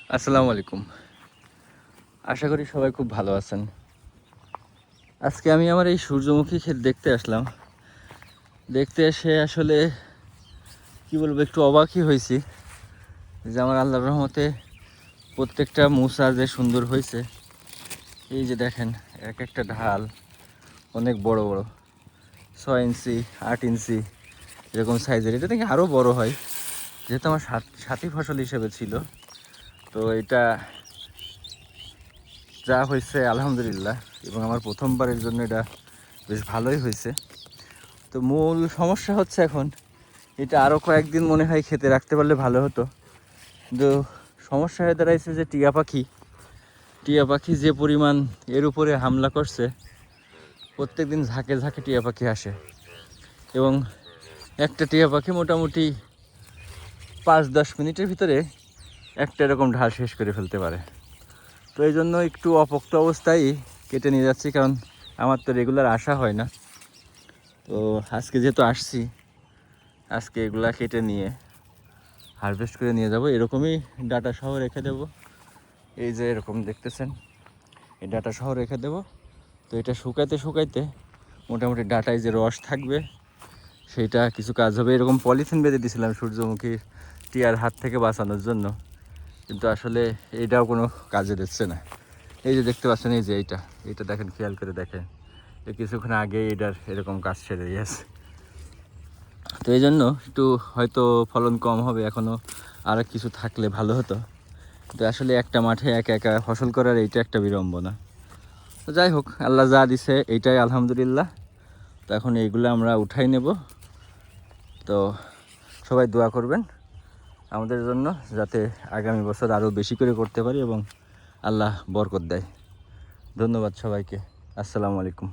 আসসালামু আলাইকুম। আশা করি সবাই খুব ভালো আছেন। আজকে আমি আমার এই সূর্যমুখী ক্ষেত দেখতে আসলাম। দেখতে এসে আসলে কি বলবো, একটু অবাকই হয়েছি যে আমার আল্লাহর রহমতে প্রত্যেকটা মুসা যে সুন্দর হয়েছে। এই যে দেখেন, এক একটা ঢাল অনেক বড় বড়, 6 ইঞ্চি 8 ইঞ্চি এরকম সাইজের। এটা থেকে আরও বড় হয়, যেহেতু আমার সাথী ফসল হিসেবে ছিল। তো এটা যা হয়েছে আলহামদুলিল্লাহ, এবং আমার প্রথমবারের জন্য এটা বেশ ভালোই হয়েছে। তো মূল সমস্যা হচ্ছে এখন এটা আরও কয়েকদিন মনে হয় খেতে রাখতে পারলে ভালো হতো। কিন্তু সমস্যা হয়ে দাঁড়াইছে যে টিয়া পাখি যে পরিমাণ এর উপরে হামলা করছে। প্রত্যেক দিন ঝাঁকে ঝাঁকে টিয়া পাখি আসে, এবং একটা টিয়া পাখি মোটামুটি 5-10 মিনিটের ভিতরে একটা এরকম ঢাল শেষ করে ফেলতে পারে। তো এই জন্য একটু অপোক্ত অবস্থায় কেটে নিয়ে যাচ্ছি, কারণ আমার তো রেগুলার আসা হয় না। তো আজকে যেহেতু আসছি, আজকে এগুলা কেটে নিয়ে হারভেস্ট করে নিয়ে যাব। এরকমই ডাটা সহ রেখে দেব। এই যে এরকম দেখতেছেন, এই ডাটা সহ রেখে দেব। তো এটা শুকাইতে শুকাইতে মোটামুটি ডাটায় যে রস থাকবে সেইটা কিছু কাজ হবে। এরকম পলিথিন বেঁধে দিয়েছিলাম সূর্যমুখী টিয়ার হাত থেকে বাঁচানোর জন্য, কিন্তু আসলে এইটাও কোনো কাজে দিচ্ছে না। এই যে দেখতে পাচ্ছেন, এই যে এইটা দেখেন, খেয়াল করে দেখেন, এই কিছুক্ষণ আগে এটার এরকম কাজ ছেড়ে দিয়েছে। তো এই জন্য একটু হয়তো ফলন কম হবে, এখনও আর কিছু থাকলে ভালো হতো। তো আসলে একটা মাঠে একা একা ফসল করার এইটা একটা বিড়ম্বনা। তো যাই হোক, আল্লাহ যা দিছে এইটাই আলহামদুলিল্লাহ। তো এখন এইগুলো আমরা উঠাই নেব। তো সবাই দোয়া করবেন আমাদের জন্য, যাতে আগামী বছর আরও বেশি করে করতে পারি এবং আল্লাহ বরকত দেয়। ধন্যবাদ সবাইকে। আসসালামু আলাইকুম।